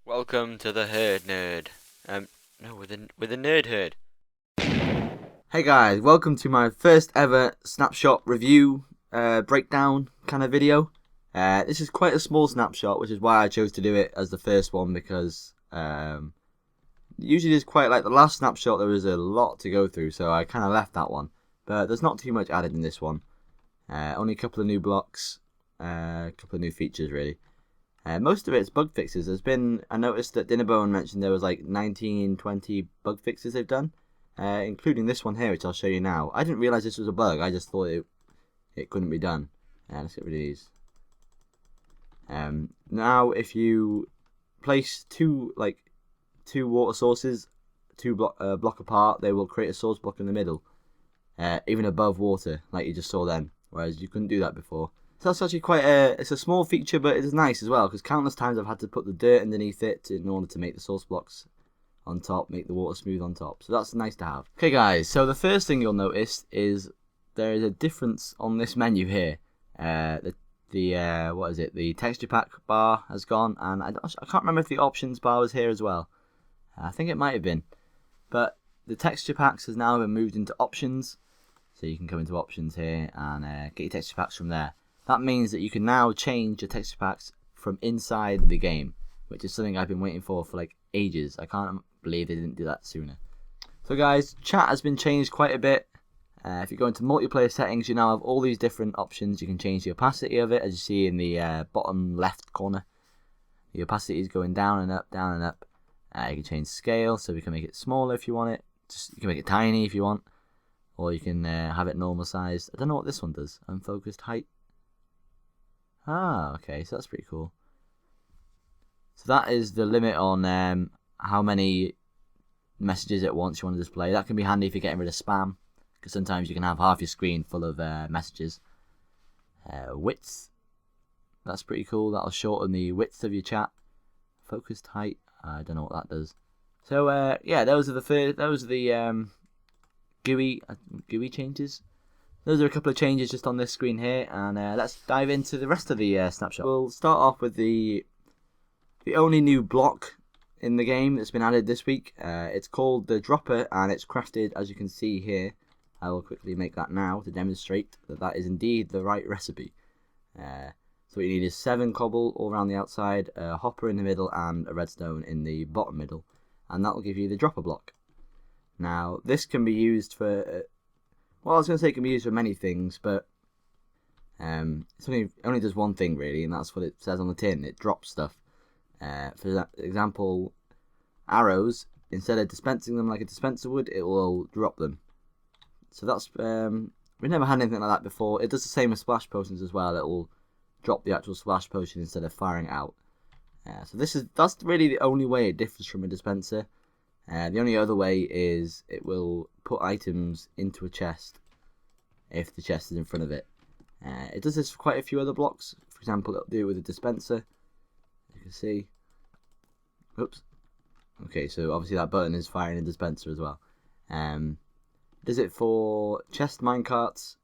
Welcome to the Herd Nerd. No, with the Nerd Herd. Hey guys, welcome to my first ever snapshot review breakdown kind of video. This is quite a small snapshot, which is why I chose to do it as the first one because usually there's quite like the last snapshot there was a lot to go through, so I kind of left that one. But there's not too much added in this one. Only a couple of new blocks, a couple of new features really. Most of it's bug fixes. I noticed that Dinnerbone mentioned there was like 19, 20 bug fixes they've done. Including this one here, which I'll show you now. I didn't realise this was a bug. I just thought it couldn't be done. Let's get rid of these. Now, if you place two water sources, block apart, they will create a source block in the middle, even above water, like you just saw then. Whereas you couldn't do that before. So that's actually it's a small feature, but it is nice as well because countless times I've had to put the dirt underneath it in order to make the source blocks on top, make the water smooth on top. So that's nice to have. Okay guys, so the first thing you'll notice is there is a difference on this menu here. The texture pack bar has gone, and I can't remember if the options bar was here as well. I think it might have been. But the texture packs has now been moved into options. So you can come into options here and get your texture packs from there. That means that you can now change your texture packs from inside the game, which is something I've been waiting for like ages. I can't believe they didn't do that sooner. So guys, chat has been changed quite a bit. If you go into multiplayer settings, you now have all these different options. You can change the opacity of it, as you see in the bottom left corner. The opacity is going down and up, down and up. You can change scale, so we can make it smaller if you want it. You can make it tiny if you want, or you can have it normal sized. I don't know what this one does. Unfocused height. Ah, okay, so that's pretty cool. So that is the limit on how many messages at once you want to display. That can be handy if you're getting rid of spam, because sometimes you can have half your screen full of messages. Width, that's pretty cool. That'll shorten the width of your chat. Focused height, I don't know what that does. So yeah, those are the GUI changes. Those are a couple of changes just on this screen here, and let's dive into the rest of the snapshot. We'll start off with the only new block in the game that's been added this week. It's called the dropper, and it's crafted as you can see here. I will quickly make that now to demonstrate that is indeed the right recipe. So what you need is 7 cobble all around the outside, a hopper in the middle, and a redstone in the bottom middle, and that will give you the dropper block. Now this can be used for well, I was going to say it can be used for many things, but it only does one thing really, and that's what it says on the tin. It drops stuff. For example, arrows, instead of dispensing them like a dispenser would, it will drop them. So that's we've never had anything like that before. It does the same with splash potions as well. It will drop the actual splash potion instead of firing it out. So that's really the only way it differs from a dispenser. The only other way is it will put items into a chest if the chest is in front of it. It does this for quite a few other blocks. For example, it'll do it with a dispenser. You can see. Oops. Okay, so obviously that button is firing a dispenser as well. Does it for chest minecarts.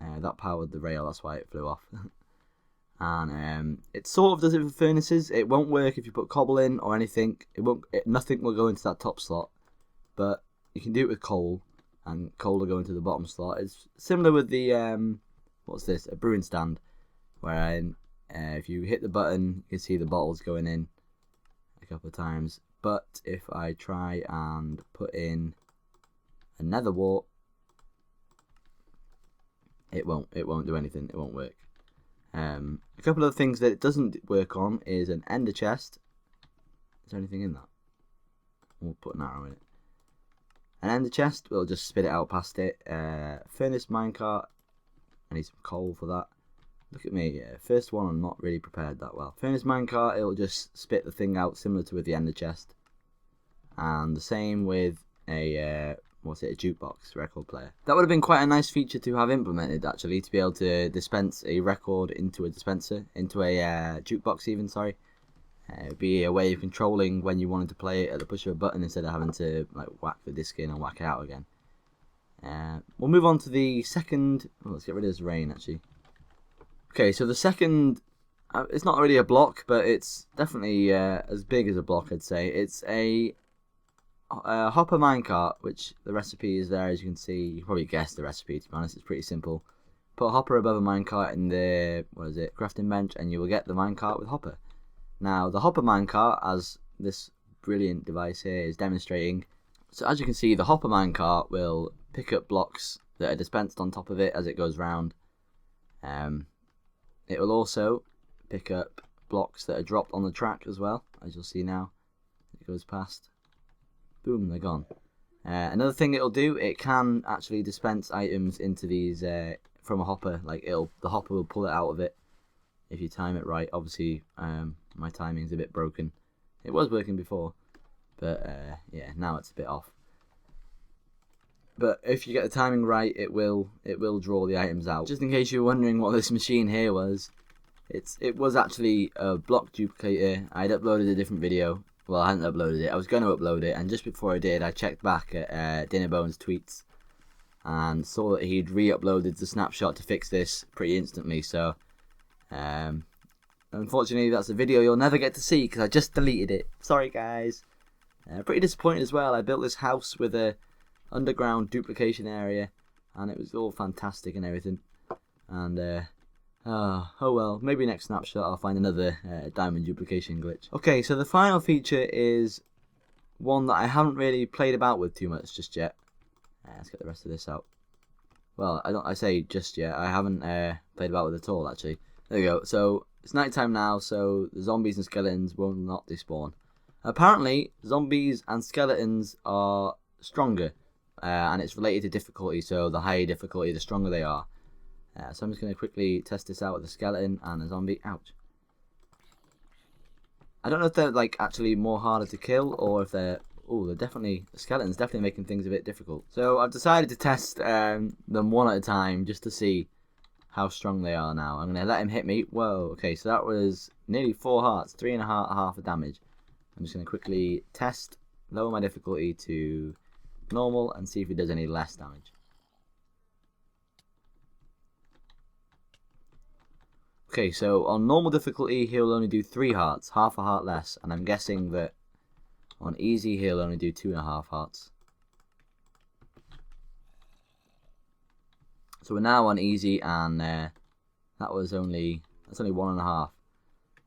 That powered the rail, that's why it flew off. And it sort of does it for furnaces. It won't work if you put cobble in or anything. Nothing will go into that top slot. But you can do it with coal, and coal will go into the bottom slot. It's similar with the what's this? A brewing stand, where if you hit the button, you can see the bottles going in a couple of times. But if I try and put in a nether wart, it won't do anything. It won't work. A couple of things that it doesn't work on is an ender chest. Is there anything in that? We'll put an arrow in it. An ender chest, we'll just spit it out past it. Furnace minecart, I need some coal for that. Look at me, first one I'm not really prepared that well. Furnace minecart, it'll just spit the thing out similar to with the ender chest. And the same with a a jukebox record player. That would have been quite a nice feature to have implemented actually, to be able to dispense a record into a dispenser, into a jukebox even, sorry. It'd be a way of controlling when you wanted to play it at the push of a button instead of having to like whack the disc in and whack it out again. We'll move on to the second. Let's get rid of this rain actually. Okay, so the second It's not really a block, but it's definitely as big as a block, I'd say. It's a hopper minecart, which the recipe is there, as you can see. You probably guessed the recipe, to be honest. It's pretty simple. Put a hopper above a minecart in the, crafting bench, and you will get the minecart with hopper. Now, the hopper minecart, as this brilliant device here is demonstrating, so as you can see, the hopper minecart will pick up blocks that are dispensed on top of it as it goes round. It will also pick up blocks that are dropped on the track as well, as you'll see now. It goes past. Boom, they're gone. Another thing it'll do, it can actually dispense items into these from a hopper. Like the hopper will pull it out of it if you time it right. Obviously, my timing's a bit broken. It was working before, but yeah, now it's a bit off. But if you get the timing right, it will draw the items out. Just in case you were wondering what this machine here was, it was actually a block duplicator. I'd uploaded a different video. Well, I hadn't uploaded it. I was going to upload it, and just before I did, I checked back at Dinnerbone's tweets and saw that he'd re-uploaded the snapshot to fix this pretty instantly. So, unfortunately, that's a video you'll never get to see because I just deleted it. Sorry, guys. Pretty disappointed as well. I built this house with a underground duplication area, and it was all fantastic and everything. And oh well, maybe next snapshot I'll find another diamond duplication glitch. Okay, so the final feature is one that I haven't really played about with too much just yet. Let's get the rest of this out. Well, I say just yet. I haven't played about with it at all, actually. There we go. So it's nighttime now, so the zombies and skeletons will not despawn. Apparently, zombies and skeletons are stronger, and it's related to difficulty. So the higher difficulty, the stronger they are. So I'm just going to quickly test this out with a skeleton and a zombie. Ouch. I don't know if they're like actually more harder to kill, or if they're... Oh, the skeleton's definitely making things a bit difficult. So I've decided to test them one at a time just to see how strong they are now. I'm going to let him hit me. Whoa, okay, so that was nearly 4 hearts, 3.5 of damage. I'm just going to quickly test, lower my difficulty to normal, and see if he does any less damage. Okay, so on normal difficulty, he'll only do 3 hearts, half a heart less, and I'm guessing that on easy, he'll only do 2.5 hearts. So we're now on easy, and that's only 1.5.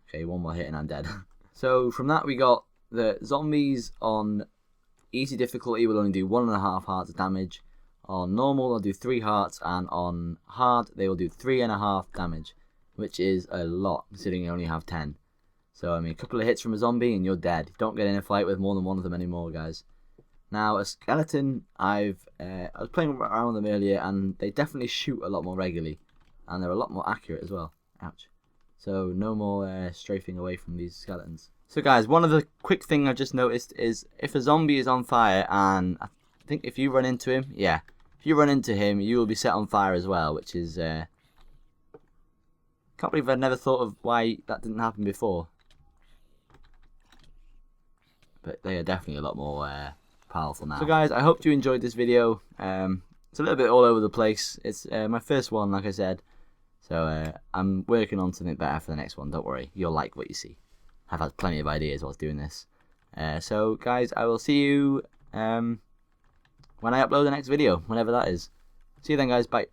Okay, one more hit and I'm dead. So from that we got the zombies on easy difficulty will only do 1.5 hearts of damage. On normal, they'll do 3 hearts, and on hard, they will do 3.5 damage, which is a lot, considering you only have 10. So, I mean, a couple of hits from a zombie and you're dead. Don't get in a fight with more than one of them anymore, guys. Now, a skeleton, I was playing around with them earlier, and they definitely shoot a lot more regularly. And they're a lot more accurate as well. Ouch. So, no more strafing away from these skeletons. So, guys, one of the quick thing I've just noticed is if a zombie is on fire, and I think if you run into him, yeah, if you run into him, you will be set on fire as well, which is... Can't believe I'd never thought of why that didn't happen before. But they are definitely a lot more powerful now. So guys, I hope you enjoyed this video. It's a little bit all over the place. It's my first one, like I said. So I'm working on something better for the next one. Don't worry, you'll like what you see. I've had plenty of ideas whilst doing this. So guys, I will see you when I upload the next video, whenever that is. See you then, guys. Bye.